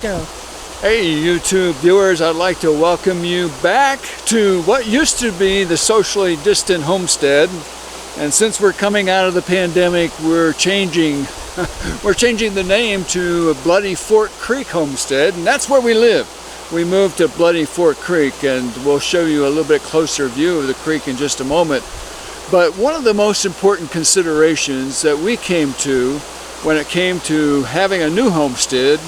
Go. Hey YouTube viewers, I'd like to welcome you back to what used to be the socially distant homestead. And since we're coming out of the pandemic, we're changing the name to Bloody Fork Creek Homestead, and that's where we live. We moved to Bloody Fork Creek, and we'll show you a little bit closer view of the creek in just a moment. But one of the most important considerations that we came to when it came to having a new homestead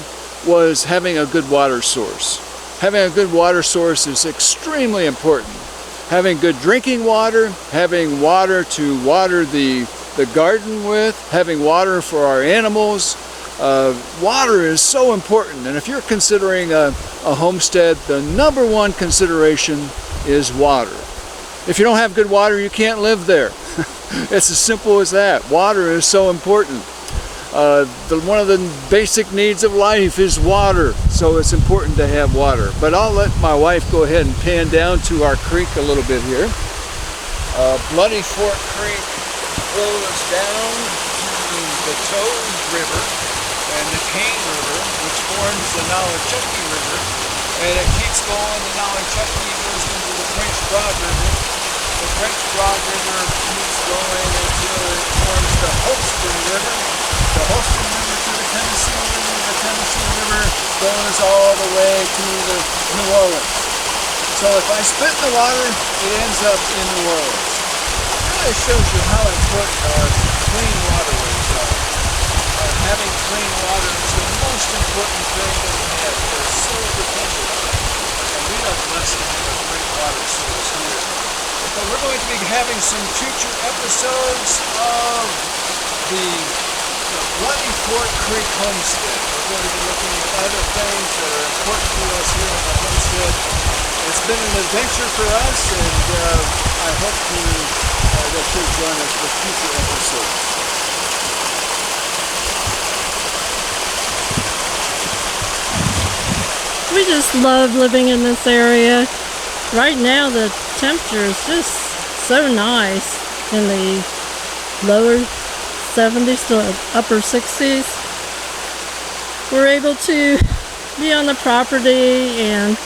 was having a good water source. Having a good water source is extremely important. Having good drinking water, having water to water the garden with, having water for our animals. Water is so important, and if you're considering a homestead, the number one consideration is water. If you don't have good water, you can't live there. It's as simple as that. Water is so important. One of the basic needs of life is water, so it's important to have water. But I'll let my wife go ahead and pan down to our creek a little bit here. Bloody Fork Creek flows down to the Toad River and the Cane River, which forms the Nolichucky River, and it keeps going. The Nolichucky goes into the French Broad River. The French Broad River keeps going until it forms the Homestead River. The Homestead River to the Tennessee River. The Tennessee River goes all the way to the New Orleans. So if I spit in the water, it ends up in New Orleans. It really shows you how important clean waterways are. Having clean water is the most important thing that we have. We're so dependent on it. And we are blessed to have a great water source here. But we're going to be having some future episodes of the Bloody Fork Creek Homestead. We're going to be looking at other things that are important to us here on the homestead. It's been an adventure for us, and I hope that you'll join us for future episodes. We just love living in this area. Right now the temperature is just so nice in the lower 70s to upper 60s. We're able to be on the property, and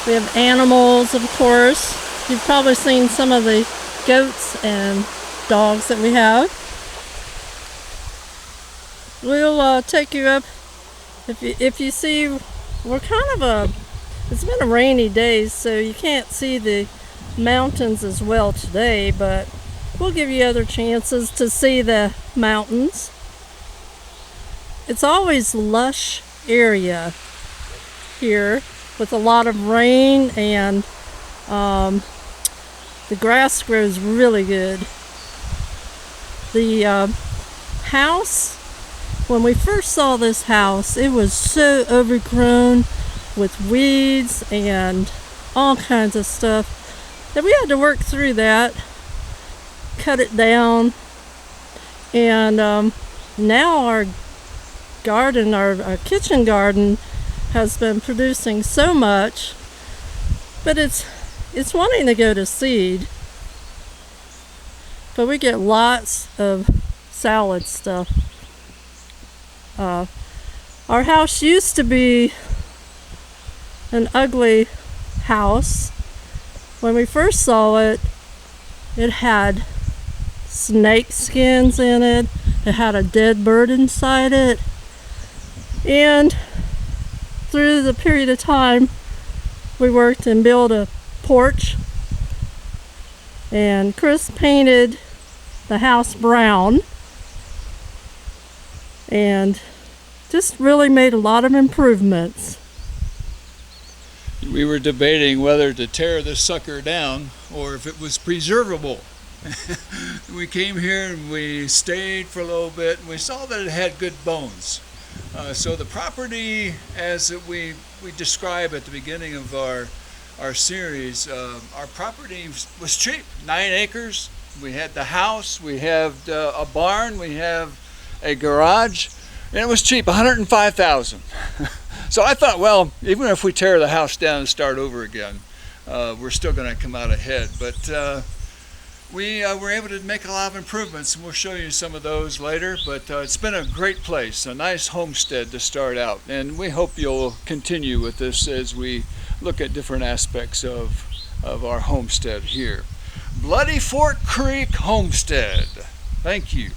we have animals, of course. You've probably seen some of the goats and dogs that we have. We'll take you up. If you see, we're kind of it's been a rainy day, so you can't see the mountains as well today, but we'll give you other chances to see the mountains. It's always lush area here with a lot of rain, and the grass grows really good. The house, when we first saw this house, it was so overgrown with weeds and all kinds of stuff that we had to work through that, cut it down, and now our garden, our kitchen garden, has been producing so much, but it's wanting to go to seed. But we get lots of salad stuff. Our house used to be an ugly house. When we first saw it, it had snake skins in it. It had a dead bird inside it. And through the period of time, we worked and built a porch. And Chris painted the house brown and just really made a lot of improvements. We were debating whether to tear this sucker down or if it was preservable. We came here and we stayed for a little bit, and we saw that it had good bones. So the property, as we describe at the beginning of our series, our property was cheap, 9 acres. We had the house, we have a barn, we have a garage, and it was cheap, $105,000. So I thought, well, even if we tear the house down and start over again, we're still going to come out ahead. But we were able to make a lot of improvements, and we'll show you some of those later. But it's been a great place, a nice homestead to start out, and we hope you'll continue with this as we look at different aspects of our homestead here. Bloody Fork Creek Homestead. Thank you.